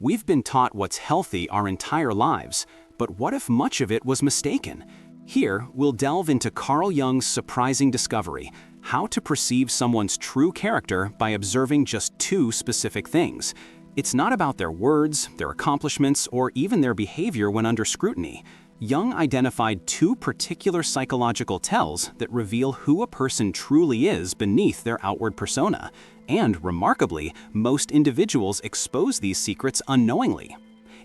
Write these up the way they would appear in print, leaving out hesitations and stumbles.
We've been taught what's healthy our entire lives, but what if much of it was mistaken? Here, we'll delve into Carl Jung's surprising discovery, how to perceive someone's true character by observing just two specific things. It's not about their words, their accomplishments, or even their behavior when under scrutiny. Jung identified two particular psychological tells that reveal who a person truly is beneath their outward persona. And, remarkably, most individuals expose these secrets unknowingly.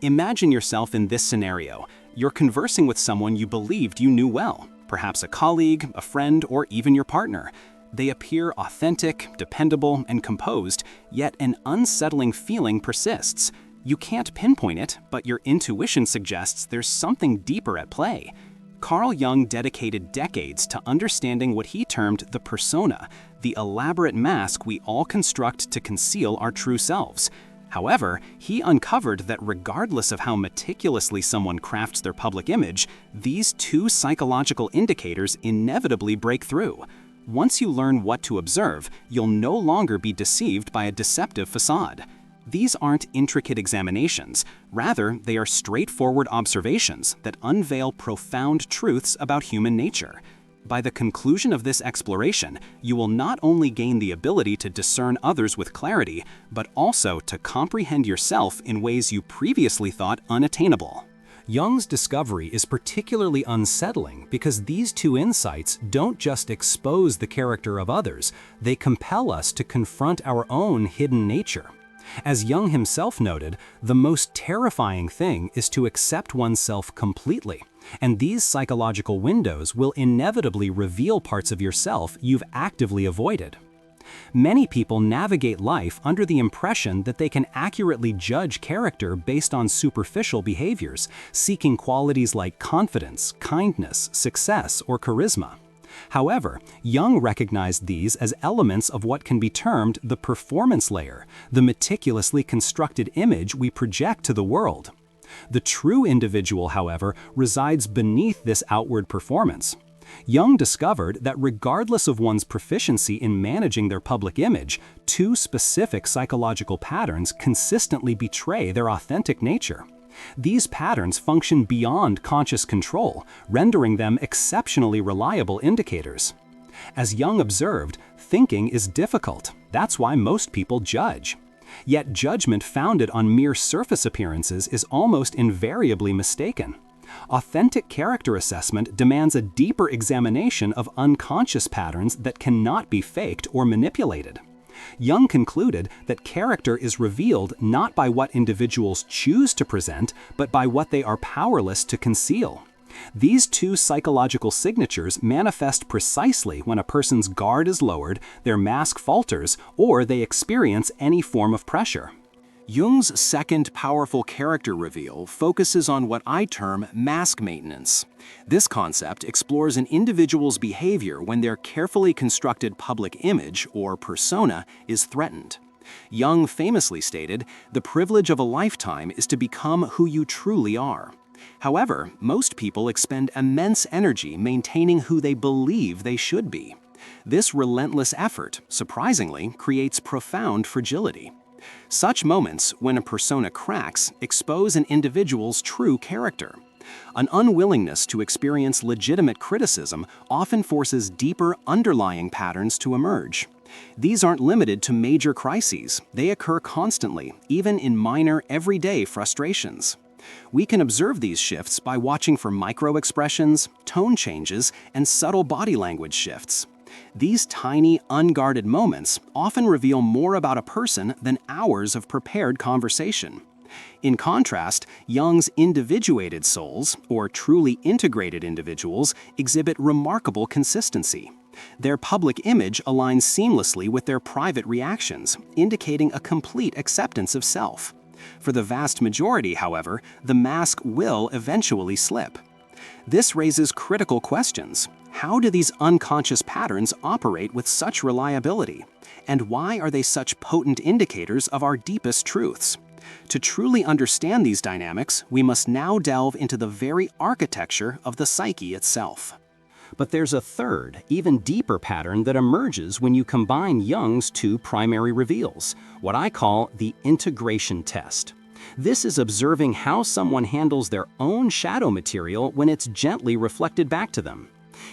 Imagine yourself in this scenario. You're conversing with someone you believed you knew well, perhaps a colleague, a friend, or even your partner. They appear authentic, dependable, and composed, yet an unsettling feeling persists. You can't pinpoint it, but your intuition suggests there's something deeper at play. Carl Jung dedicated decades to understanding what he termed the persona, the elaborate mask we all construct to conceal our true selves. However, he uncovered that regardless of how meticulously someone crafts their public image, these two psychological indicators inevitably break through. Once you learn what to observe, you'll no longer be deceived by a deceptive facade. These aren't intricate examinations. Rather, they are straightforward observations that unveil profound truths about human nature. By the conclusion of this exploration, you will not only gain the ability to discern others with clarity, but also to comprehend yourself in ways you previously thought unattainable. Jung's discovery is particularly unsettling because these two insights don't just expose the character of others, they compel us to confront our own hidden nature. As Jung himself noted, the most terrifying thing is to accept oneself completely, and these psychological windows will inevitably reveal parts of yourself you've actively avoided. Many people navigate life under the impression that they can accurately judge character based on superficial behaviors, seeking qualities like confidence, kindness, success, or charisma. However, Jung recognized these as elements of what can be termed the performance layer, the meticulously constructed image we project to the world. The true individual, however, resides beneath this outward performance. Jung discovered that regardless of one's proficiency in managing their public image, two specific psychological patterns consistently betray their authentic nature. These patterns function beyond conscious control, rendering them exceptionally reliable indicators. As Jung observed, thinking is difficult. That's why most people judge. Yet judgment founded on mere surface appearances is almost invariably mistaken. Authentic character assessment demands a deeper examination of unconscious patterns that cannot be faked or manipulated. Jung concluded that character is revealed not by what individuals choose to present, but by what they are powerless to conceal. These two psychological signatures manifest precisely when a person's guard is lowered, their mask falters, or they experience any form of pressure. Jung's second powerful character reveal focuses on what I term mask maintenance. This concept explores an individual's behavior when their carefully constructed public image, or persona, is threatened. Jung famously stated, "The privilege of a lifetime is to become who you truly are." However, most people expend immense energy maintaining who they believe they should be. This relentless effort, surprisingly, creates profound fragility. Such moments, when a persona cracks, expose an individual's true character. An unwillingness to experience legitimate criticism often forces deeper underlying patterns to emerge. These aren't limited to major crises. They occur constantly, even in minor, everyday frustrations. We can observe these shifts by watching for micro-expressions, tone changes, and subtle body language shifts. These tiny, unguarded moments often reveal more about a person than hours of prepared conversation. In contrast, Jung's individuated souls, or truly integrated individuals, exhibit remarkable consistency. Their public image aligns seamlessly with their private reactions, indicating a complete acceptance of self. For the vast majority, however, the mask will eventually slip. This raises critical questions. How do these unconscious patterns operate with such reliability? And why are they such potent indicators of our deepest truths? To truly understand these dynamics, we must now delve into the very architecture of the psyche itself. But there's a third, even deeper pattern that emerges when you combine Jung's two primary reveals, what I call the integration test. This is observing how someone handles their own shadow material when it's gently reflected back to them.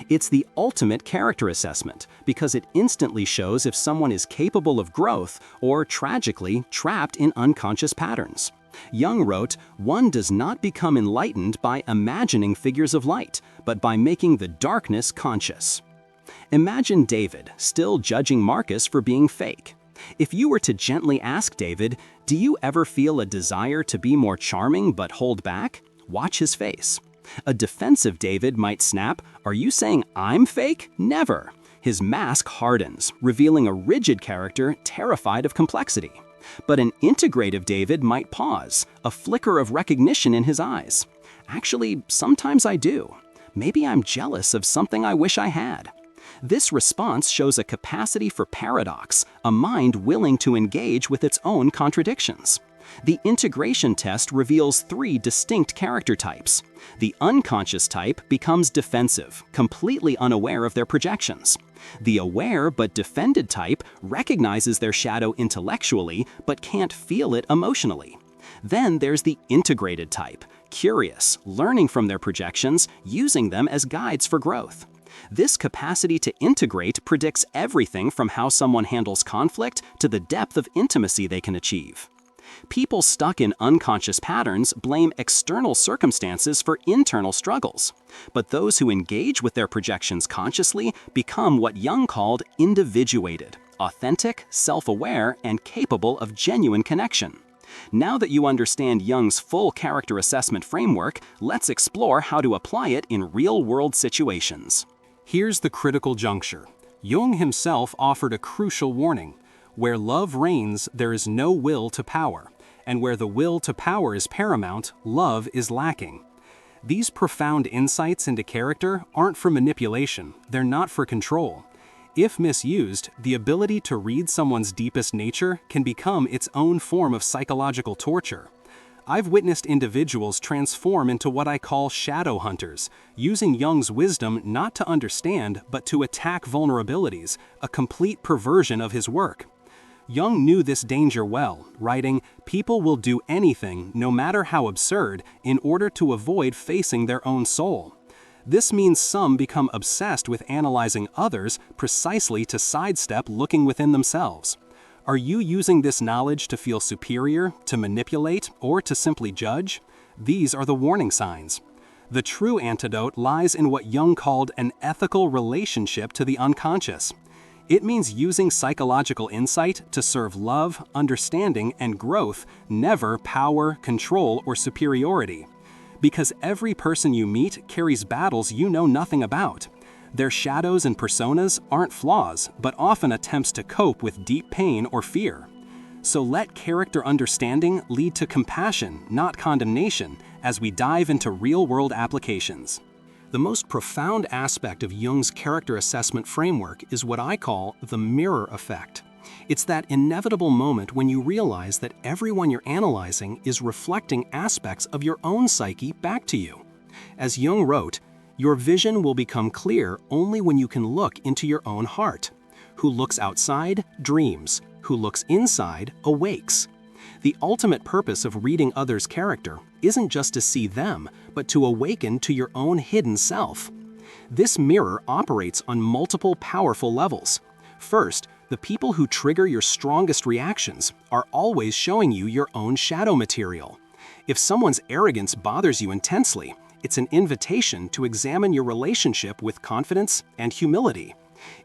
It's the ultimate character assessment because it instantly shows if someone is capable of growth or, tragically, trapped in unconscious patterns. Jung wrote, "One does not become enlightened by imagining figures of light, but by making the darkness conscious." Imagine David still judging Marcus for being fake. If you were to gently ask David, "Do you ever feel a desire to be more charming but hold back?" Watch his face. A defensive David might snap, "Are you saying I'm fake? Never." His mask hardens, revealing a rigid character terrified of complexity. But an integrative David might pause, a flicker of recognition in his eyes. "Actually, sometimes I do. Maybe I'm jealous of something I wish I had." This response shows a capacity for paradox, a mind willing to engage with its own contradictions. The integration test reveals 3 distinct character types. The unconscious type becomes defensive, completely unaware of their projections. The aware but defended type recognizes their shadow intellectually but can't feel it emotionally. Then there's the integrated type, curious, learning from their projections, using them as guides for growth. This capacity to integrate predicts everything from how someone handles conflict to the depth of intimacy they can achieve. People stuck in unconscious patterns blame external circumstances for internal struggles. But those who engage with their projections consciously become what Jung called individuated, authentic, self-aware, and capable of genuine connection. Now that you understand Jung's full character assessment framework, let's explore how to apply it in real-world situations. Here's the critical juncture. Jung himself offered a crucial warning. Where love reigns, there is no will to power, and where the will to power is paramount, love is lacking. These profound insights into character aren't for manipulation, they're not for control. If misused, the ability to read someone's deepest nature can become its own form of psychological torture. I've witnessed individuals transform into what I call shadow hunters, using Jung's wisdom not to understand but to attack vulnerabilities, a complete perversion of his work. Jung knew this danger well, writing, "People will do anything, no matter how absurd, in order to avoid facing their own soul." This means some become obsessed with analyzing others precisely to sidestep looking within themselves. Are you using this knowledge to feel superior, to manipulate, or to simply judge? These are the warning signs. The true antidote lies in what Jung called an ethical relationship to the unconscious. It means using psychological insight to serve love, understanding, and growth, never power, control, or superiority. Because every person you meet carries battles you know nothing about. Their shadows and personas aren't flaws, but often attempts to cope with deep pain or fear. So let character understanding lead to compassion, not condemnation, as we dive into real-world applications. The most profound aspect of Jung's character assessment framework is what I call the mirror effect. It's that inevitable moment when you realize that everyone you're analyzing is reflecting aspects of your own psyche back to you. As Jung wrote, "Your vision will become clear only when you can look into your own heart. Who looks outside, dreams. Who looks inside, awakes." The ultimate purpose of reading others' character isn't just to see them, but to awaken to your own hidden self. This mirror operates on multiple powerful levels. First, the people who trigger your strongest reactions are always showing you your own shadow material. If someone's arrogance bothers you intensely, it's an invitation to examine your relationship with confidence and humility.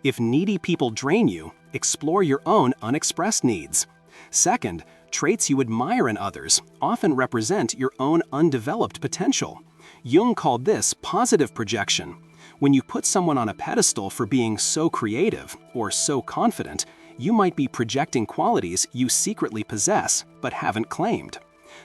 If needy people drain you, explore your own unexpressed needs. Second, traits you admire in others often represent your own undeveloped potential. Jung called this positive projection. When you put someone on a pedestal for being so creative or so confident, you might be projecting qualities you secretly possess but haven't claimed.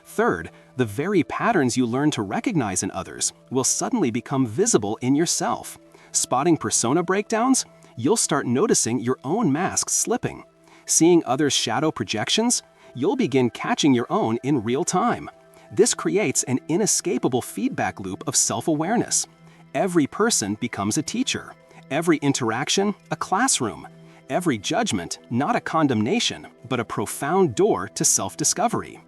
Third, the very patterns you learn to recognize in others will suddenly become visible in yourself. Spotting persona breakdowns? You'll start noticing your own masks slipping. Seeing others' shadow projections? You'll begin catching your own in real time. This creates an inescapable feedback loop of self-awareness. Every person becomes a teacher. Every interaction, a classroom. Every judgment, not a condemnation, but a profound door to self-discovery.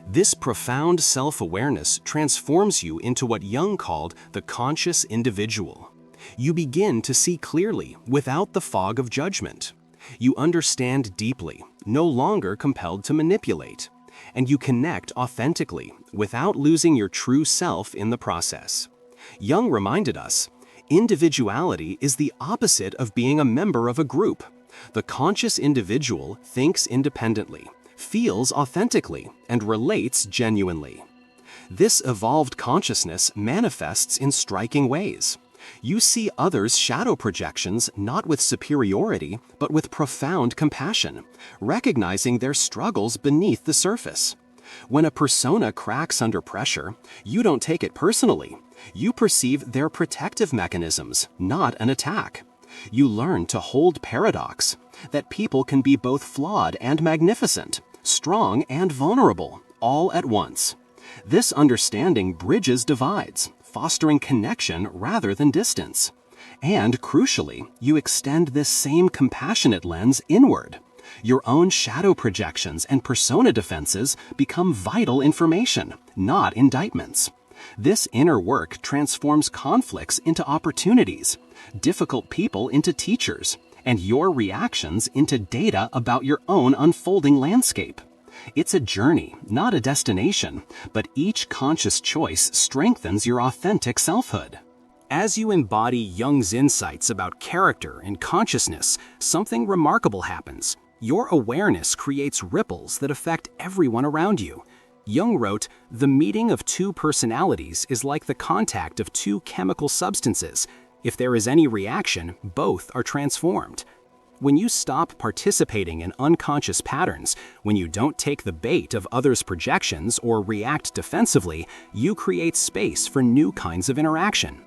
This profound self-awareness transforms you into what Jung called the conscious individual. You begin to see clearly, without the fog of judgment. You understand deeply, no longer compelled to manipulate. And you connect authentically, without losing your true self in the process. Jung reminded us, individuality is the opposite of being a member of a group. The conscious individual thinks independently, feels authentically, and relates genuinely. This evolved consciousness manifests in striking ways. You see others' shadow projections not with superiority, but with profound compassion, recognizing their struggles beneath the surface. When a persona cracks under pressure, you don't take it personally. You perceive their protective mechanisms, not an attack. You learn to hold paradox, that people can be both flawed and magnificent, strong and vulnerable, all at once. This understanding bridges divides, fostering connection rather than distance. And crucially, you extend this same compassionate lens inward. Your own shadow projections and persona defenses become vital information, not indictments. This inner work transforms conflicts into opportunities, difficult people into teachers, and your reactions into data about your own unfolding landscape. It's a journey, not a destination, but each conscious choice strengthens your authentic selfhood. As you embody Jung's insights about character and consciousness, something remarkable happens. Your awareness creates ripples that affect everyone around you. Jung wrote, "The meeting of two personalities is like the contact of two chemical substances. If there is any reaction, both are transformed." When you stop participating in unconscious patterns, when you don't take the bait of others' projections or react defensively, you create space for new kinds of interaction.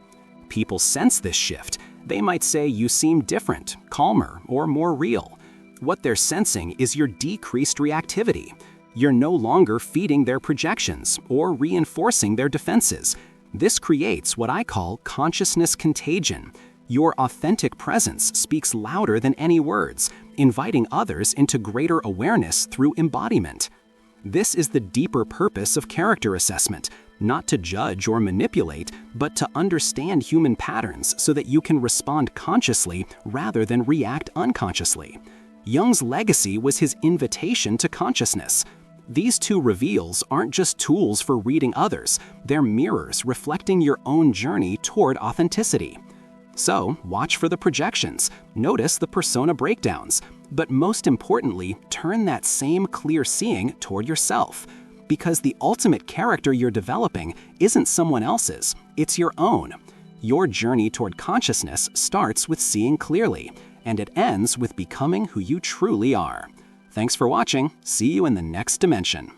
People sense this shift. They might say you seem different, calmer, or more real. What they're sensing is your decreased reactivity. You're no longer feeding their projections or reinforcing their defenses. This creates what I call consciousness contagion. Your authentic presence speaks louder than any words, inviting others into greater awareness through embodiment. This is the deeper purpose of character assessment, not to judge or manipulate, but to understand human patterns so that you can respond consciously rather than react unconsciously. Jung's legacy was his invitation to consciousness. These two reveals aren't just tools for reading others, they're mirrors reflecting your own journey toward authenticity. So, watch for the projections, notice the persona breakdowns, but most importantly, turn that same clear seeing toward yourself. Because the ultimate character you're developing isn't someone else's, it's your own. Your journey toward consciousness starts with seeing clearly, and it ends with becoming who you truly are. Thanks for watching. See you in the next dimension.